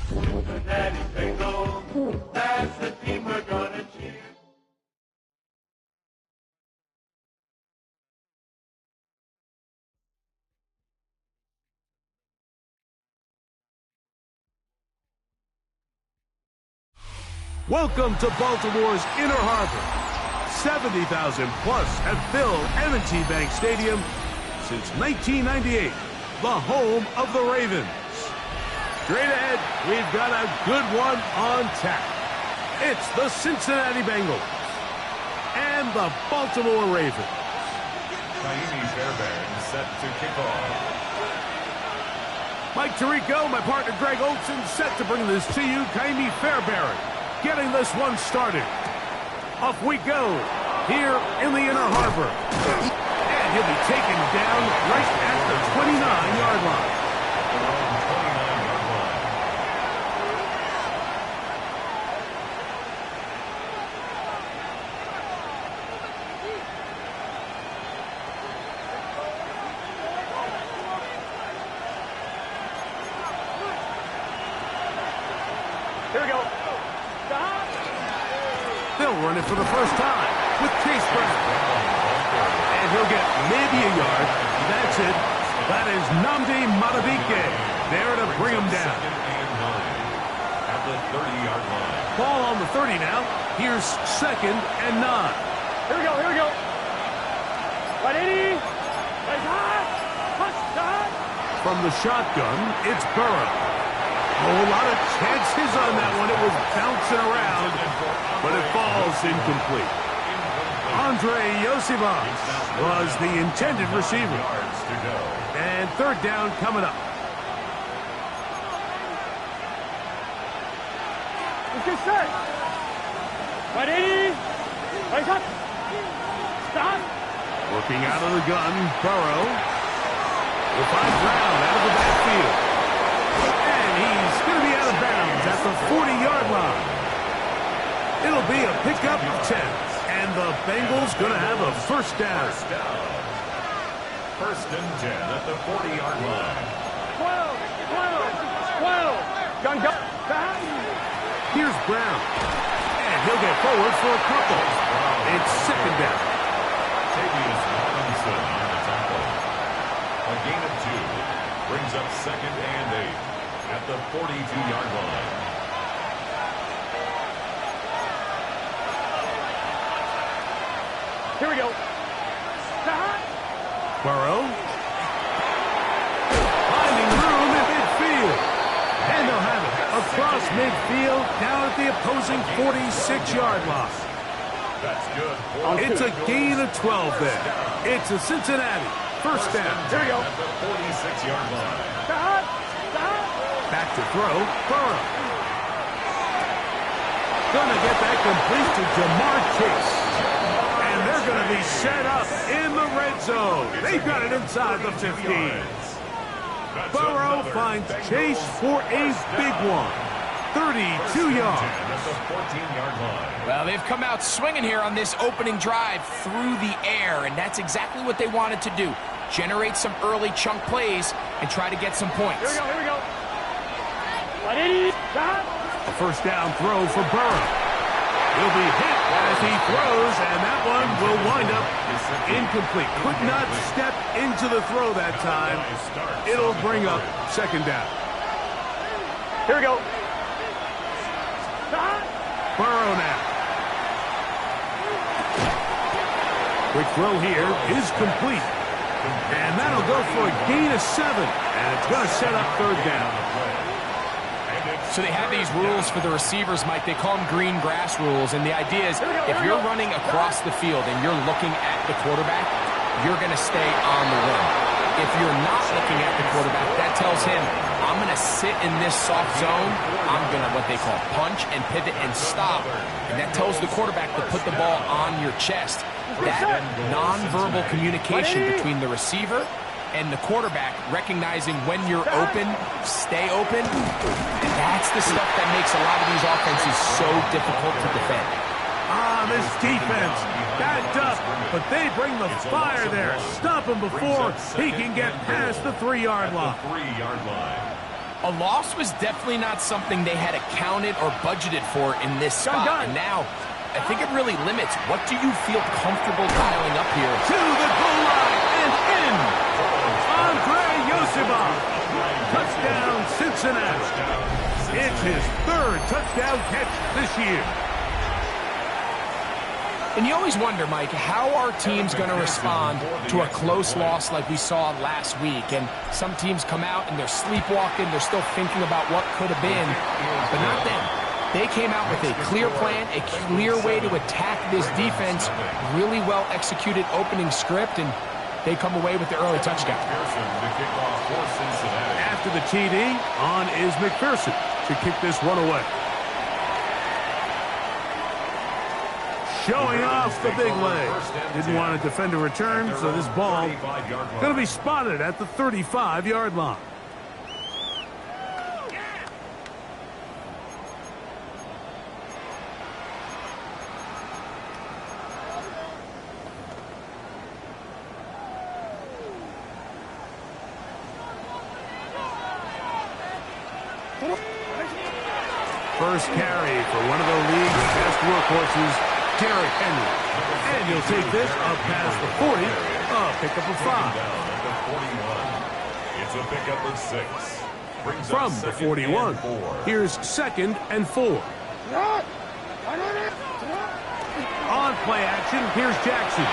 Cincinnati Bengals, that's the team we're gonna cheer. Welcome to Baltimore's Inner Harbor. 70,000 plus have filled M&T Bank Stadium since 1998, the home of the Ravens. Straight ahead, we've got a good one on tap. It's the Cincinnati Bengals and the Baltimore Ravens. Ka'imi Fairbairn set to kick off. Mike Tirico, my partner Greg Olson, set to bring this to you. Ka'imi Fairbairn getting this one started. Off we go here in the Inner Harbor. And he'll be taken down right at the 29-yard line. Here we go. They'll run it for the first time with Chase Brown. And he'll get maybe a yard. That's it. That is Nnamdi Madubuike there to bring him down. At the 30-yard line. Ball on the 30 now. Here's 2nd and 9. Here we go, here we go. 180. Touchdown. From the shotgun, it's Burrow. A whole lot of chances on that one. It was bouncing around, but it falls incomplete. Andre Iosivas was the intended receiver. And 3rd down coming up. Let's get set. 180. Stop. Working out of the gun, Burrow will find Brown out of the backfield. And he's going to be out of bounds at the 40-yard line. It'll be a pickup of 10. And the Bengals going to have a first down. First and 10 at the 40-yard line. 12. Gun, go. Here's Brown. And he'll get forward for a couple. It's 2nd down. Tavius Robinson on the tackle. A gain of 2 brings up 2nd and 8 at the 42-yard line. Here we go. Burrow. Finding room in midfield. And they'll have it across midfield down at the opposing 46-yard line. That's good. It's a gain of 12 there. It's a Cincinnati first down. Here we go. At the 46-yard line. Back to throw, Burrow. Gonna get that complete to Jamar Chase. And they're gonna be set up in the red zone. They've got it inside the 15. Burrow finds Chase for a big one. 32 yards. At the 14-yard line. Well, they've come out swinging here on this opening drive through the air, and that's exactly what they wanted to do. Generate some early chunk plays and try to get some points. Here we go. 180. A first down throw for Burrow. He'll be hit as he throws, and that one will wind up incomplete. Could not step into the throw that time. It'll bring up 2nd down. Here we go. Burrow now. Quick throw here is complete. And that'll go for a gain of 7. And it's going to set up 3rd down. So they have these rules for the receivers, Mike. They call them green grass rules. And the idea is if you're running across the field and you're looking at the quarterback, you're going to stay on the run. If you're not looking at the quarterback, that tells him, I'm going to sit in this soft zone. I'm going to what they call punch and pivot and stop. And that tells the quarterback to put the ball on your chest. That nonverbal communication between the receiver and the quarterback, recognizing when you're open, stay open, and that's the stuff that makes a lot of these offenses so difficult to defend. This defense backed up, but they bring the fire there. Stop him before he can get past the 3-yard line. A loss was definitely not something they had accounted or budgeted for in this spot. And now, I think it really limits what do you feel comfortable dialing up here. To the goal line and in. Andre Yosibov. Touchdown, Cincinnati. It's his third touchdown catch this year. And you always wonder, Mike, how are teams going to respond to a close loss like we saw last week? And some teams come out and they're sleepwalking. They're still thinking about what could have been. But not them. They came out with a clear plan, a clear way to attack this defense, really well-executed opening script, and they come away with the early touchdown. After the TD, on is McPherson to kick this one away. Showing off the big leg. Didn't want to defend a return, so this ball going to be spotted at the 35-yard line. First carry for one of the league's best workhorses, Derrick Henry. And you'll take this up past the 40, pickup of 5. It's a pickup of 6. From the 41, here's 2nd and 4. On play action, here's Jackson.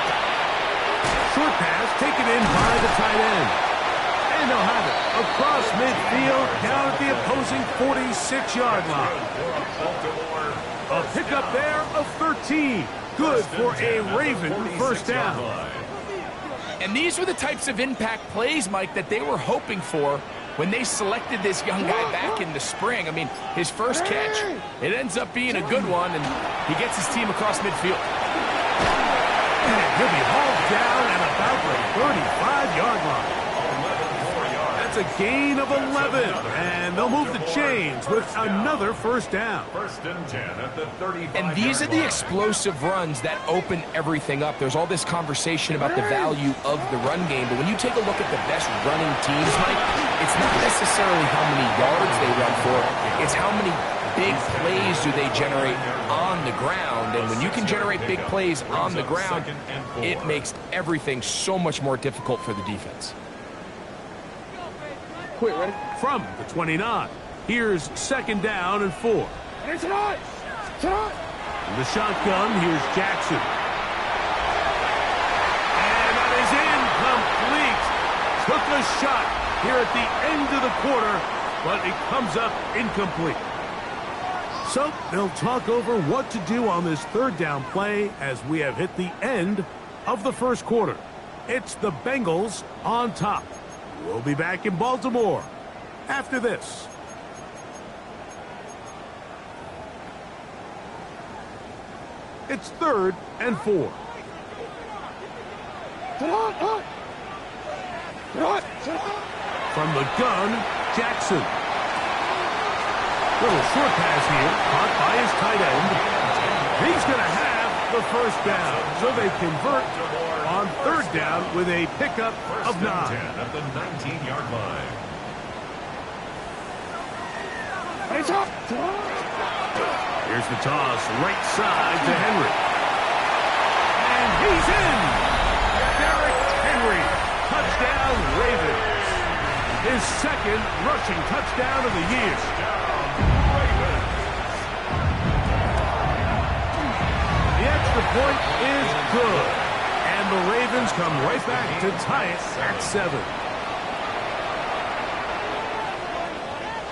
Short pass taken in by the tight end. And they'll have it across midfield down at the opposing 46-yard line. A pickup there of 13. Good for a Raven first down. And these were the types of impact plays, Mike, that they were hoping for when they selected this young guy back in the spring. I mean, his first catch, it ends up being a good one, and he gets his team across midfield. And he'll be hauled down at about the 35-yard line. That's a gain of 11, and they'll move the chains with another first down. 1st and 10 at the 35. And these are the explosive runs that open everything up. There's all this conversation about the value of the run game, but when you take a look at the best running teams, Mike, it's not necessarily how many yards they run for, it's how many big plays do they generate on the ground. And when you can generate big plays on the ground, it makes everything so much more difficult for the defense. Quick, ready? From the 29, here's 2nd down and 4. In the shotgun, here's Jackson. And that is incomplete. Took a shot here at the end of the quarter, but it comes up incomplete. So they'll talk over what to do on this 3rd down play as we have hit the end of the first quarter. It's the Bengals on top. We'll be back in Baltimore after this. It's 3rd and 4. From the gun, Jackson. Little short pass here, caught by his tight end. He's going to have the first down, so they convert on 3rd down with a pickup of 9. At the 19-yard line. Here's the toss, right side to Henry. And he's in! Derrick Henry, touchdown Ravens. His 2nd rushing touchdown of the year. The extra point is good. And the Ravens come right back to tie it at 7.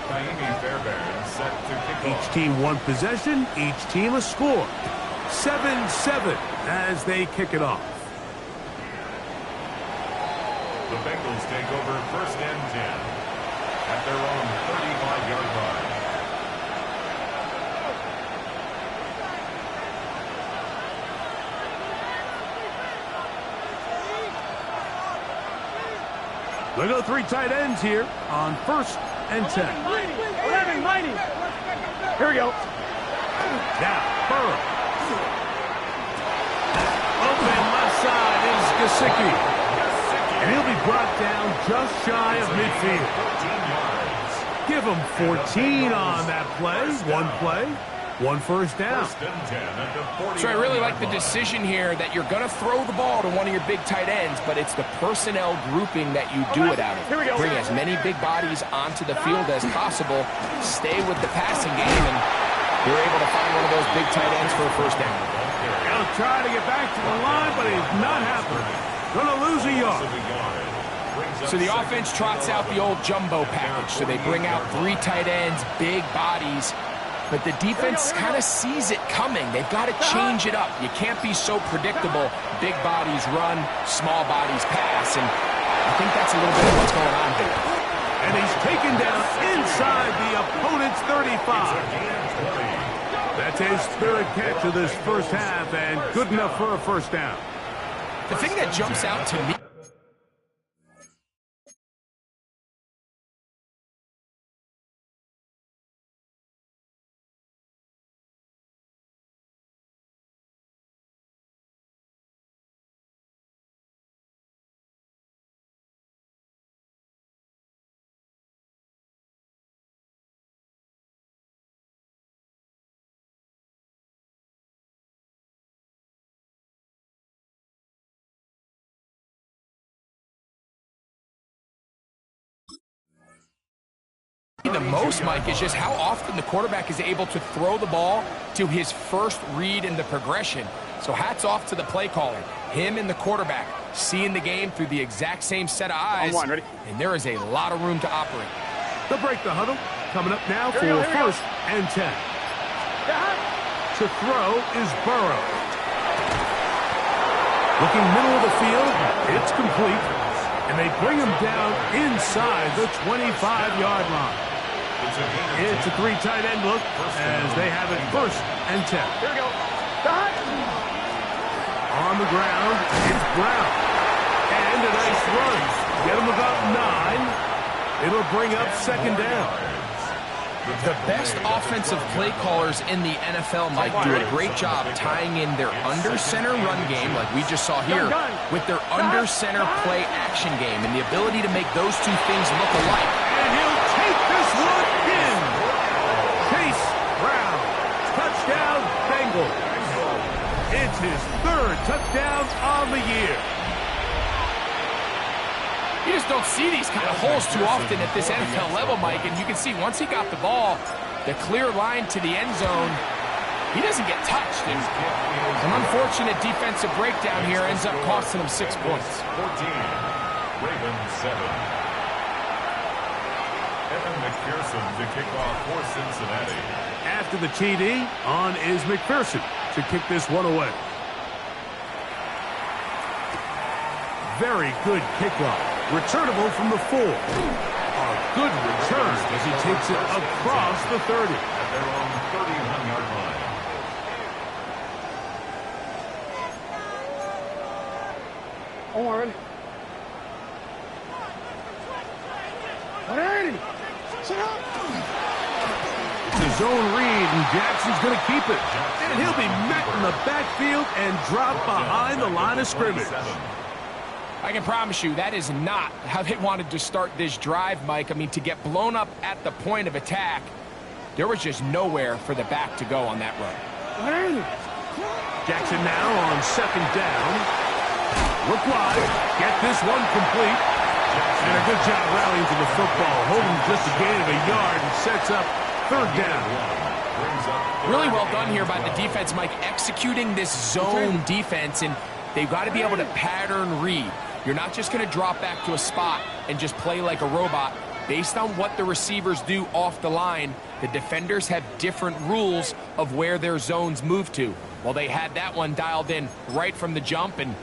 Naimi Fairbairn set to kick Each off. team one possession, each team a score. 7-7 as they kick it off. The Bengals take over 1st and 10 at their own 35-yard line. They go 3 tight ends here on 1st and 10. 11, mighty. Here we go. Now, Burrow. Open left side is Gesicki. And he'll be brought down just shy of midfield. 14 yards. Give him 14 on that play. One first down. First and 10 at the 40. So I really like the decision here that you're going to throw the ball to one of your big tight ends, but it's the personnel grouping that you do it out of. Bring as many big bodies onto the field as possible, stay with the passing game, and you're able to find one of those big tight ends for a first down. He'll try to get back to the line, but it's not happening. Going to lose a yard. So the offense trots out the old jumbo package. So they bring out 3 tight ends, big bodies, but the defense kind of sees it coming. They've got to change it up. You can't be so predictable. Big bodies run, small bodies pass, and I think that's a little bit of what's going on here. And he's taken down inside the opponent's 35. That's his 3rd catch of this first half, and good enough for a first down. The thing that jumps out to me the most, Mike, is just how often the quarterback is able to throw the ball to his first read in the progression. So hats off to the play caller. Him and the quarterback seeing the game through the exact same set of eyes, and there is a lot of room to operate. They'll break the huddle. Coming up now for first and 10. To throw is Burrow. Looking middle of the field, it's complete. And they bring him down inside the 25-yard line. It's a 3 tight end look as they have it first and 10. Here we go. On the ground, it's Brown. And a nice run. Get him about 9. It'll bring up second down. The best offensive play callers in the NFL, Mike, do a great job tying in their under-center run game, like we just saw here, with their under-center play action game, and the ability to make those 2 things look alike. And he'll take this one in. Chase Brown. Touchdown, Bengals. It's his 3rd touchdown on the year. You just don't see these kind of holes too often at this NFL level, Mike, and you can see once he got the ball, the clear line to the end zone, he doesn't get touched. And an unfortunate defensive breakdown here ends up costing him 6 points. 14, Ravens 7. Evan McPherson to kick off for Cincinnati. After the TD, on is McPherson to kick this one away. Very good kickoff. Returnable from the 4. A good return as he takes it across the 30. At their own 31-yard line. Owen. 180. Sit up. It's a zone read, and Jackson's going to keep it. And he'll be met in the backfield and drop behind the line of scrimmage. I can promise you that is not how they wanted to start this drive, Mike. I mean, to get blown up at the point of attack, there was just nowhere for the back to go on that run. Jackson now on second down. Look wide. Get this one complete. And a good job rallying to the football. Holding just a gain of a yard and sets up third down. Really well done here by the defense, Mike, executing this zone defense, and they've got to be able to pattern read. You're not just going to drop back to a spot and just play like a robot. Based on what the receivers do off the line, the defenders have different rules of where their zones move to. Well, they had that one dialed in right from the jump, and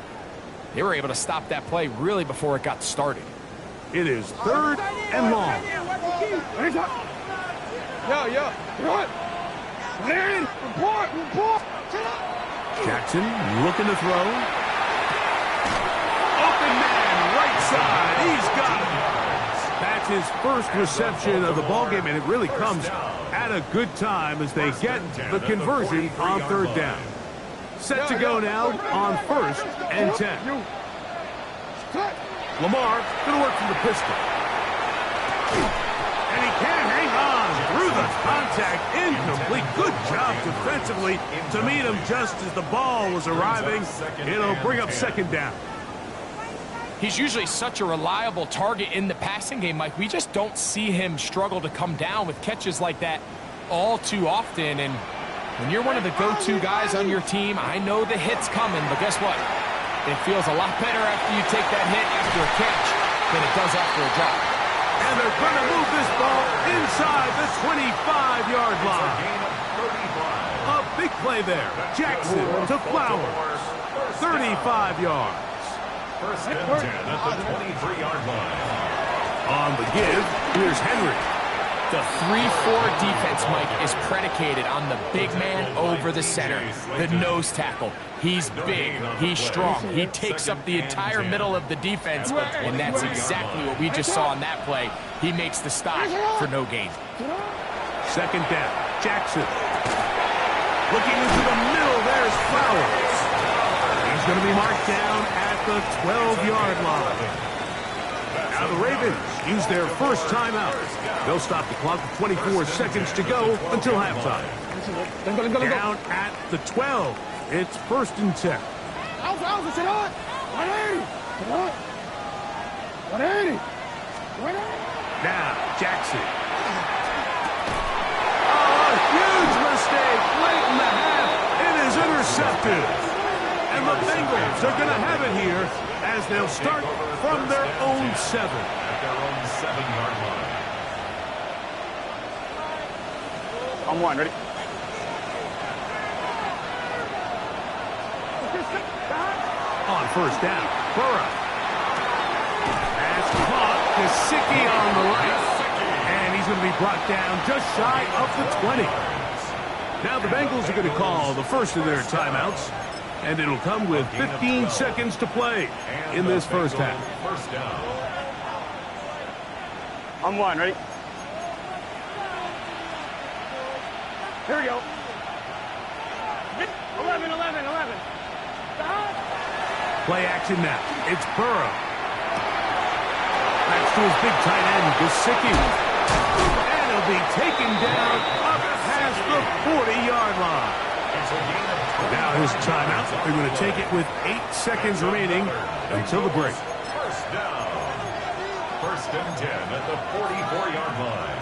they were able to stop that play really before it got started. It is third and long. Jackson looking to throw. Open man, right side. He's got it. That's his first reception of the ballgame, and it really comes at a good time as they get the conversion on third down. Set to go now on first and 10. Lamar going to work from the pistol. And he can't the contact, incomplete. Good job defensively to meet him just as the ball was arriving. It'll bring up second down. He's usually such a reliable target in the passing game, Mike. We just don't see him struggle to come down with catches like that all too often. And when you're one of the go-to guys on your team, I know the hit's coming, but guess what? It feels a lot better after you take that hit after a catch than it does after a drop. And they're going to move this ball inside the 25-yard line. A big play there. Jackson to Flowers. 35 yards. First and 10 at the 23-yard line. On the give, here's Henry. The 3-4 defense, Mike, is predicated on the big man over the center, the nose tackle. He's big, he's strong, he takes up the entire middle of the defense, and that's exactly what we just saw on that play. He makes the stop for no gain. Second down, Jackson. Looking into the middle, there's Flowers. He's going to be marked down at the 12-yard line. Now the Ravens use their first timeout. They'll stop the clock with 24 seconds to go until halftime. Down at the 12. It's first and 10. Now Jackson. Oh, a huge mistake late in the half. It is intercepted. And the Bengals are going to have it here as they'll start from their own 7. At their own 7-yard line. On one, ready? On first down, Burrow. Pass caught. Gesicki on the right. And he's going to be brought down just shy of the 20. Now the Bengals are going to call the first of their timeouts. And it'll come with 15 seconds to play in this first half. First down. On one, ready? Here we go. 11. Play action now. It's Burrow. That's to his big tight end, Gesicki. And he'll be taken down up past the 40-yard line. Now his timeout. They're going to take it with 8 seconds remaining until the break. First down. First and 10 at the 44-yard line.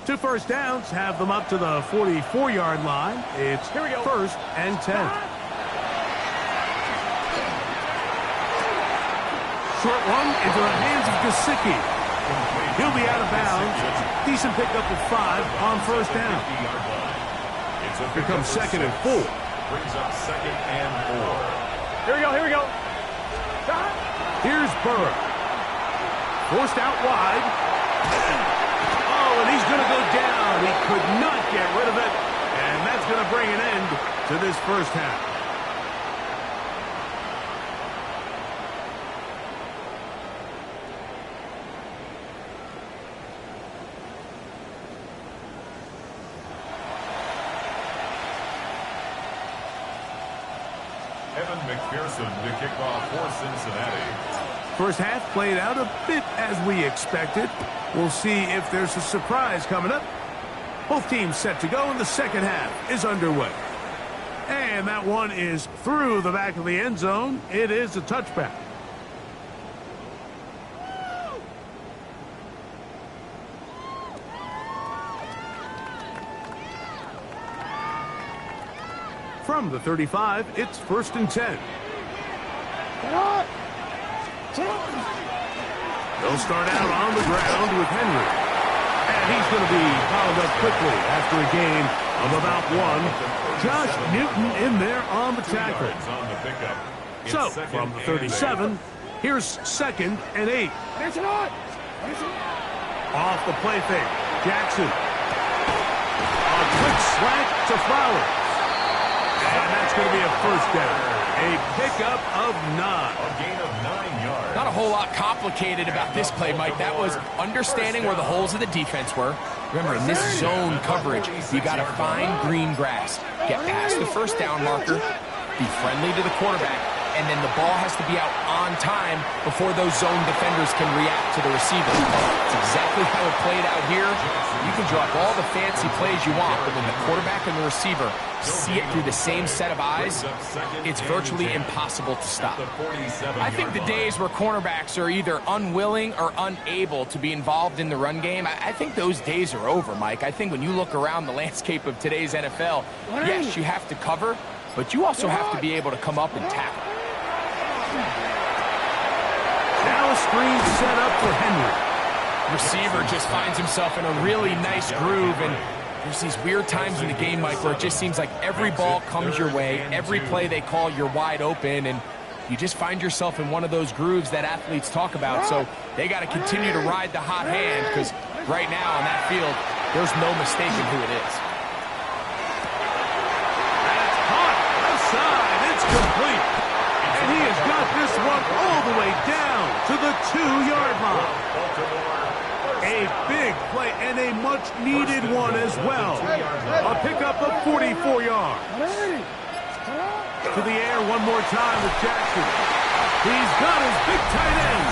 Two first downs have them up to the 44-yard line. It's first and 10. Short one into the hands of Gesicki. He'll be out of bounds. Decent pickup of 5 on first down. Here comes second and 4. Brings up second and 4. Here we go. Here's Burrow. Forced out wide. Oh, and he's going to go down. He could not get rid of it. And that's going to bring an end to this first half. Evan McPherson to kick off for Cincinnati. First half played out a bit as we expected. We'll see if there's a surprise coming up. Both teams set to go, and the second half is underway. And that one is through the back of the end zone. It is a touchback. From the 35, it's first and 10. They'll start out on the ground with Henry. And he's going to be fouled up quickly after a gain of about 1. Josh Newton in there on the tackle. So, from the 37, here's second and 8. Off the play fake, Jackson. A quick slant to Flowers. And that's going to be a first down. A pickup of 9. A gain of 9 yards. Not a whole lot complicated about this play, Mike. That was understanding where the holes of the defense were. Remember, in this zone coverage, you got to find green grass. Get past the first down marker. Be friendly to the quarterback. and then the ball has to be out on time before those zone defenders can react to the receiver. It's exactly how it played out here. You can drop all the fancy plays you want, but when the quarterback and the receiver see it through the same set of eyes, it's virtually impossible to stop. I think the days where cornerbacks are either unwilling or unable to be involved in the run game, I think those days are over, Mike. I think when you look around the landscape of today's NFL, yes, you have to cover, but you also have to be able to come up and tackle. Now a screen set up for Henry. Receiver just finds himself in a really nice groove, and there's these weird times in the game, Mike, where it just seems like every ball comes your way, every play they call, you're wide open, and you just find yourself in one of those grooves that athletes talk about. So they got to continue to ride the hot hand, because right now on that field, there's no mistaking who it is. That's hot. Outside. It's complete. And he has got this one all the way down to the 2-yard line. A big play and a much-needed one as well. A pickup of 44 yards. To the air one more time with Jackson. He's got his big tight end.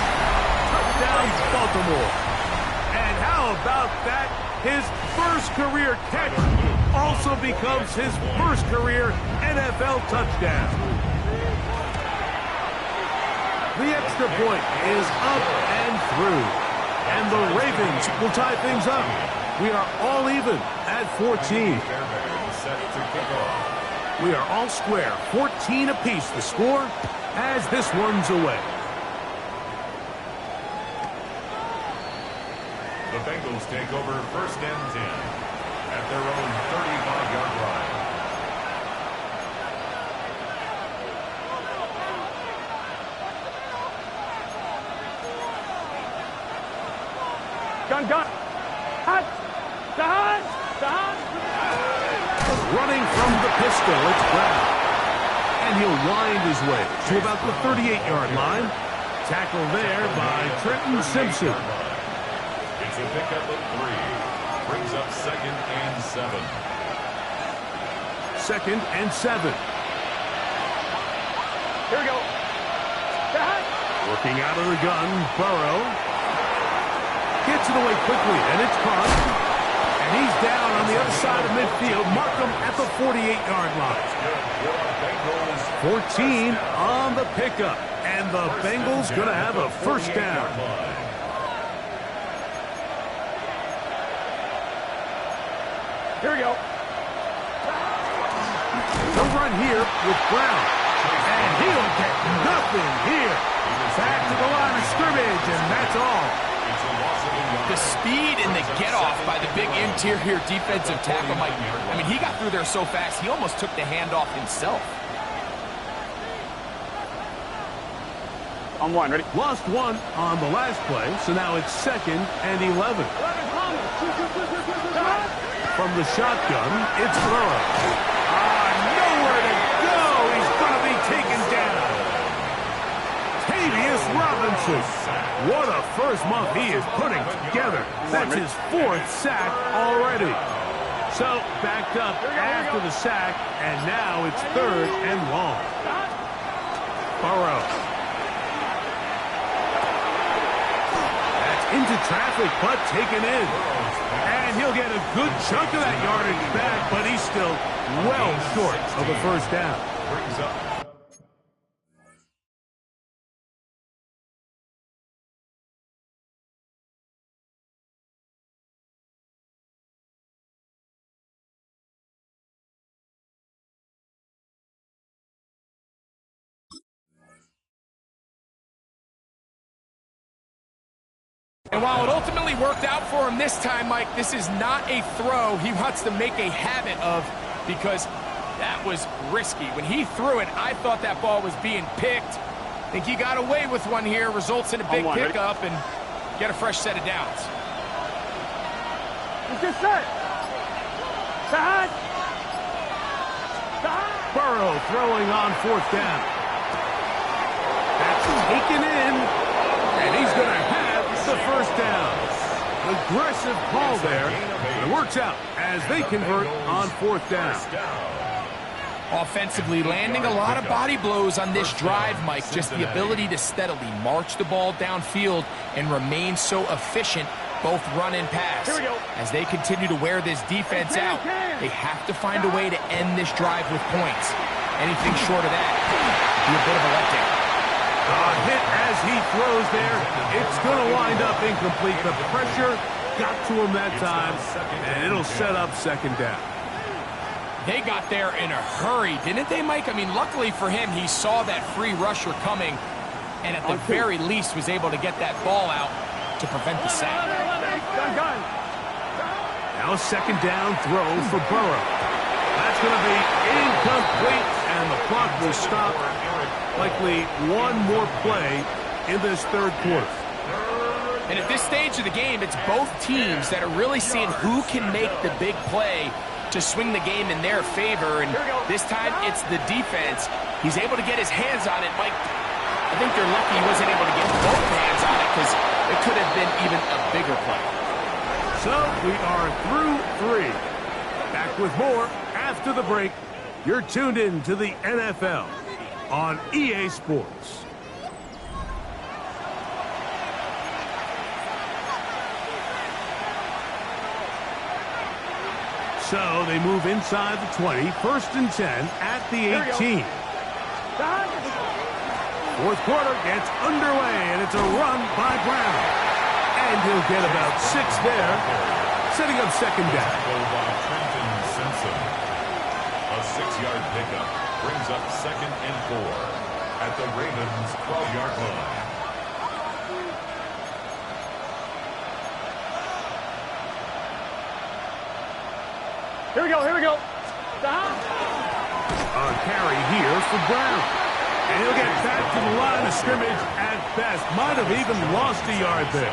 Touchdown, Baltimore. And how about that? His first career catch also becomes his first career NFL touchdown. The extra point is up and through. And the Ravens will tie things up. We are all even at 14. We are all square, 14 apiece the score as this one's away. The Bengals take over 1st and 10 at their own 35-yard line. Gun. Hot. Running from the pistol, it's Brown. And he'll wind his way to about the 38-yard line. Tackle there by Trenton Simpson. It's a pickup of 3. Brings up 2nd and 7. 2nd and 7. Here we go. Working out of the gun, Burrow. Gets it away quickly, and it's caught. And he's down on the other side of midfield. Mark him at the 48-yard line. 14 on the pickup. And the Bengals going to have a first down. Here we go. The run here with Brown. And he'll get nothing here. Back to the line of scrimmage, and that's all. The speed and the get-off by the big interior defensive tackle, Mike. I mean, he got through there so fast, he almost took the handoff himself. On one, ready? Lost one on the last play, so now it's 2nd and 11. From the shotgun, it's Burrow. Nowhere to go. He's going to be taken down. Tavius Robinson. What a first month he is putting together. That's his 4th sack already. So, backed up after the sack, and now it's 3rd and long. Burrow. That's into traffic, but taken in. And he'll get a good chunk of that yardage back, but he's still well short of a first down. Brings up And while it ultimately worked out for him this time, Mike, this is not a throw he wants to make a habit of, because that was risky. When he threw it, I thought that ball was being picked. I think he got away with one here, results in a big pickup, and get a fresh set of downs. Let's get set. Burrow throwing on 4th down. That's taken in, and he's going to have the first down. Aggressive call there. It works out as they convert on 4th down. Offensively, landing a lot of body blows on this drive, Mike. Just the ability to steadily march the ball downfield and remain so efficient, both run and pass. As they continue to wear this defense out, they have to find a way to end this drive with points. Anything short of that would be a bit of a letdown. Hit as he throws there. It's going to wind up incomplete. The pressure got to him that time, and it'll set up second down. They got there in a hurry, didn't they, Mike? I mean, luckily for him, he saw that free rusher coming, and at the very least was able to get that ball out to prevent the sack. Now a second down throw for Burrow. That's going to be incomplete, and the clock will stop. Likely one more play in this third quarter. And at this stage of the game, it's both teams that are really seeing who can make the big play to swing the game in their favor, and this time it's the defense. He's able to get his hands on it, Mike. I think they're lucky he wasn't able to get both hands on it because it could have been even a bigger play. So we are through three. Back with more after the break. You're tuned in to the NFL on EA Sports. So they move inside the 20, 1st and 10 at the 18. Fourth quarter gets underway, and it's a run by Brown. And he'll get about 6 there, setting up second down. By Trenton Simpson. A 6-yard pickup brings up 2nd and 4 at the Ravens' 12-yard line. Here we go, here we go. A carry here for Brown. And he'll get back to the line of scrimmage at best. Might have even lost a yard there.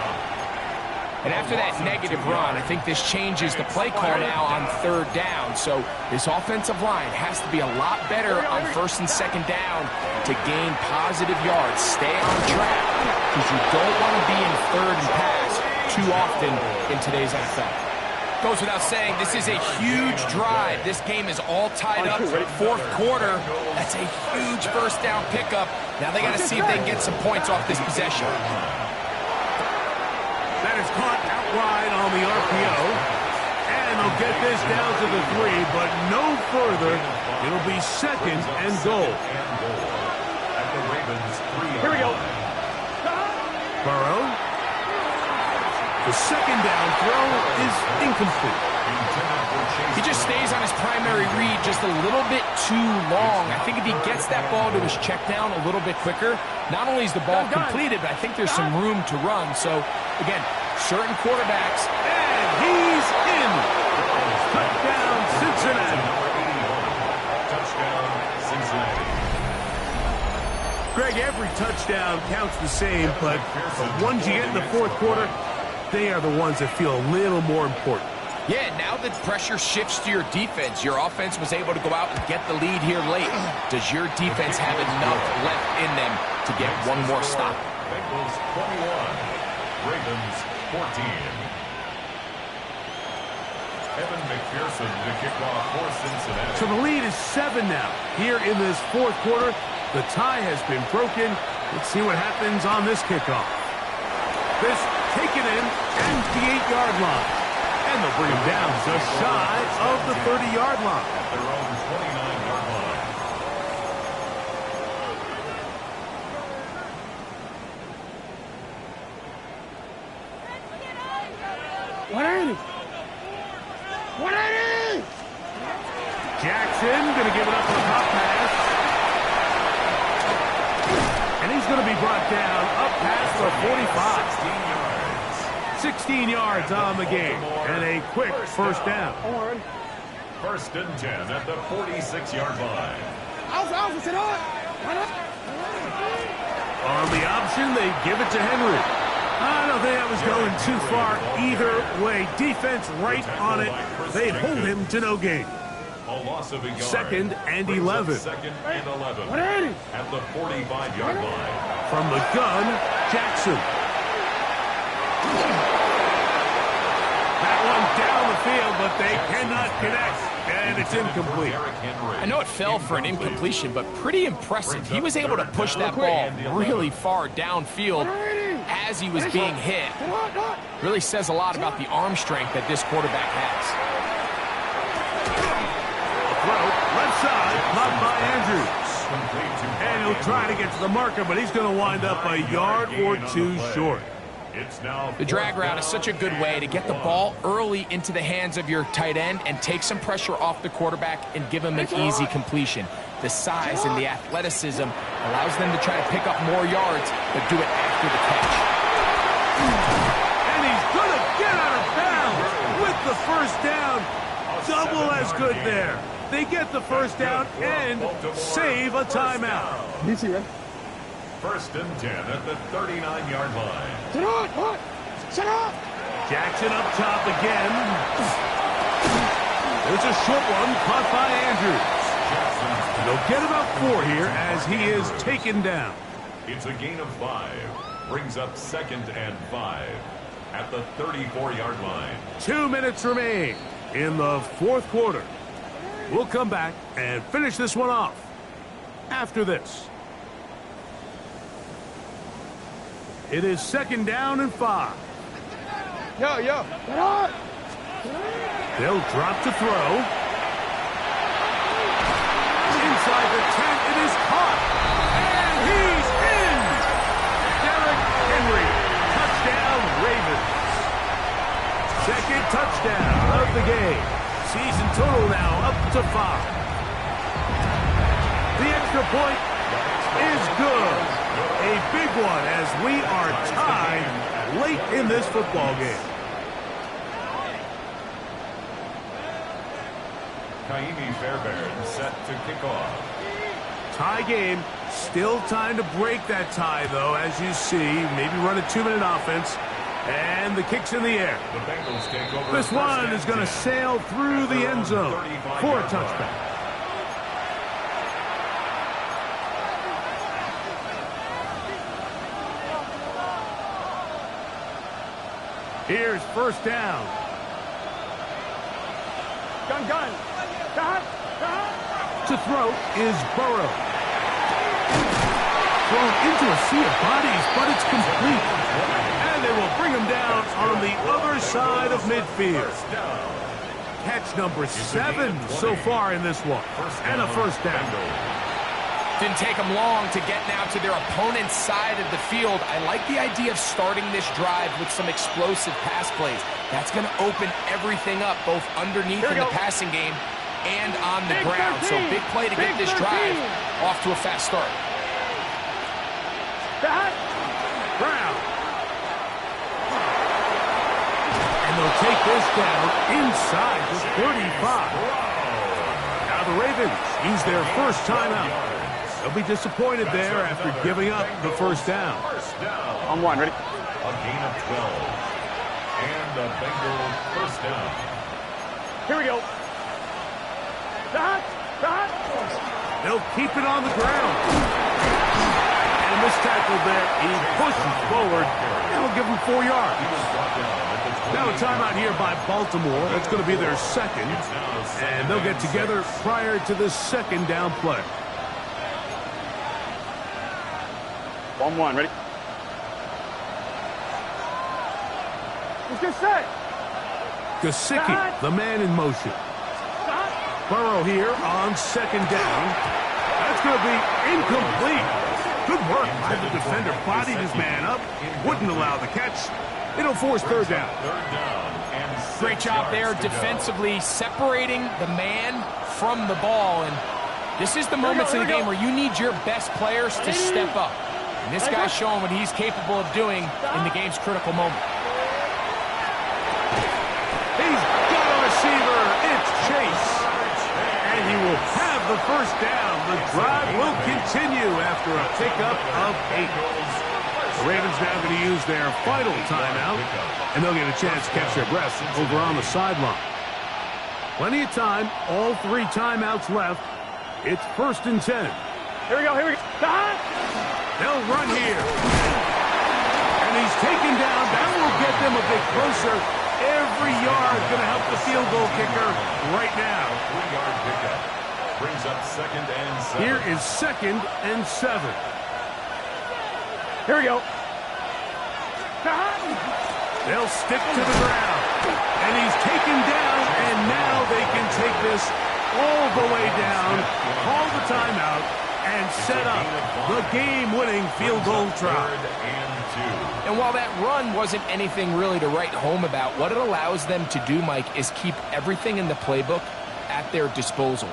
And after that negative run, I think this changes the play call now on 3rd down. So this offensive line has to be a lot better on 1st and 2nd down to gain positive yards. Stay on track because you don't want to be in 3rd and pass too often in today's NFL. Goes without saying, this is a huge drive. This game is all tied up. 4th quarter, that's a huge 1st down pickup. Now they got to see if they can get some points off this possession. That is caught outright on the RPO. And they'll get this down to the 3, but no further. It'll be 2nd and goal. At the Ravens' 3-yard Here we go. Burrow. The second down throw is incomplete. He just stays on his primary read just a little bit too long. I think if he gets that ball to his check down a little bit quicker, not only is the ball completed, but I think there's some room to run. So, again, certain quarterbacks. And he's in. Touchdown, Cincinnati. Touchdown, Cincinnati. Greg, every touchdown counts the same, but the ones you get in the 4th quarter, they are the ones that feel a little more important. Yeah, now that pressure shifts to your defense, your offense was able to go out and get the lead here late. Does your defense have enough left in them to get one more stop? Bengals 21, Ravens 14. Evan McPherson to kick off for Cincinnati. So the lead is 7 now. Here in this 4th quarter, the tie has been broken. Let's see what happens on this kickoff. This taken in and the 8-yard line. And they'll bring him down just shy of the 30-yard line. At their own 29-yard line. Jackson going to give it up on a pop pass. And he's going to be brought down up past the 45. 16 yards on the game. And a quick 1st down. 1st and 10 at the 46-yard line. On the option, they give it to Henry. I don't think that was going too far either way. Defense right on it. They'd hold him to no gain. A loss of a yard. 2nd and 11. 2nd and 11 at the 45-yard line. From the gun, Jackson. That one down the field, but they cannot connect. And it's incomplete. I know it fell for an incompletion, but pretty impressive. He was able to push that ball really far downfield as he was being hit. Really says a lot about the arm strength that this quarterback has. Throw, left side, caught by Andrews. And he'll try to get to the marker, but he's going to wind up a yard or two short. The drag route is such a good way to get the ball early into the hands of your tight end and take some pressure off the quarterback and give him an easy completion. The size and the athleticism allows them to try to pick up more yards, but do it after the catch. And he's going to get out of bounds with the first down. Double as good there. They get the first down and save a timeout. First and 10 at the 39-yard line. Set up! Jackson up top again. There's a short one caught by Andrews. They'll get about 4 here as he is taken down. It's a gain of 5. Brings up 2nd and 5 at the 34-yard line. 2 minutes remain in the fourth quarter. We'll come back and finish this one off after this. It is 2nd down and 5. Yo. They'll drop to throw. Inside the 10, it is caught. And he's in! Derrick Henry, touchdown Ravens. Second touchdown of the game. Season total now up to 5. The extra point is good. A big one as we are tied late in this football game. Ka'imi Fairbairn set to kick off. Tie game. Still time to break that tie, though, as you see. Maybe run a 2-minute offense. And the kick's in the air. The Bengals take over. This one is going to sail through the end zone for a touchback. Here's first down. Gun. To throw is Burrow. Thrown into a sea of bodies, but it's complete. And they will bring him down on the other side of midfield. Catch number 7 so far in this one. And a first down. Didn't take them long to get now to their opponent's side of the field. I like the idea of starting this drive with some explosive pass plays. That's going to open everything up, both underneath in the passing game and on the ground. So big play to get this drive off to a fast start. Brown. And they'll take this down inside the 35. Now the Ravens use their first timeout. They'll be disappointed there after giving up the first down. On 1, ready? A gain of 12. And the Bengals first down. Here we go. They'll keep it on the ground. And this tackle there, he pushes forward. That'll give him 4 yards. Now a timeout here by Baltimore. That's going to be their second. And they'll get together prior to the second down play. 1, ready? Let's get set. Gesicki, the man in motion. Burrow here on second down. That's going to be incomplete. Good work by the defender. Bodied his man up. Wouldn't allow the catch. It'll force third down. Great job there defensively, separating the man from the ball. And this is the moments in the game where you need your best players to step up. And this guy's showing what he's capable of doing in the game's critical moment. He's got a receiver. It's Chase. And he will have the first down. The drive will continue after a pickup of 8. The Ravens now going to use their final timeout, and they'll get a chance to catch their breath over on the sideline. Plenty of time. All 3 timeouts left. It's 1st and 10. Here we go. They'll run here. And he's taken down. That will get them a bit closer. Every yard going to help the field goal kicker right now. 3-yard pickup brings up 2nd and 7. Here is 2nd and 7. Here we go. They'll stick to the ground. And he's taken down, and now they can take this all the way down, call the timeout, and set up the game-winning field goal try. 3rd and 2. And while that run wasn't anything really to write home about, what it allows them to do, Mike, is keep everything in the playbook at their disposal.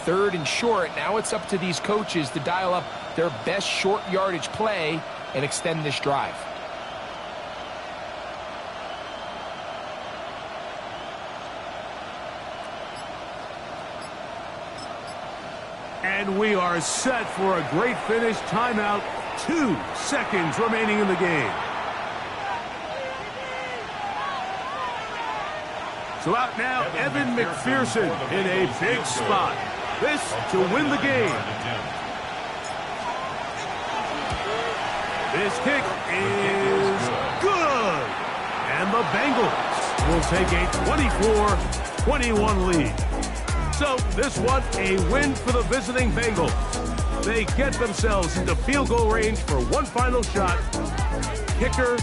3rd and short, now it's up to these coaches to dial up their best short yardage play and extend this drive. And we are set for a great finish. Timeout. 2 seconds remaining in the game. So out now, Evan McPherson in a big spot. This to win the game. This kick is good. And the Bengals will take a 24-21 lead. So this one, a win for the visiting Bengals. They get themselves into field goal range for one final shot. Kicker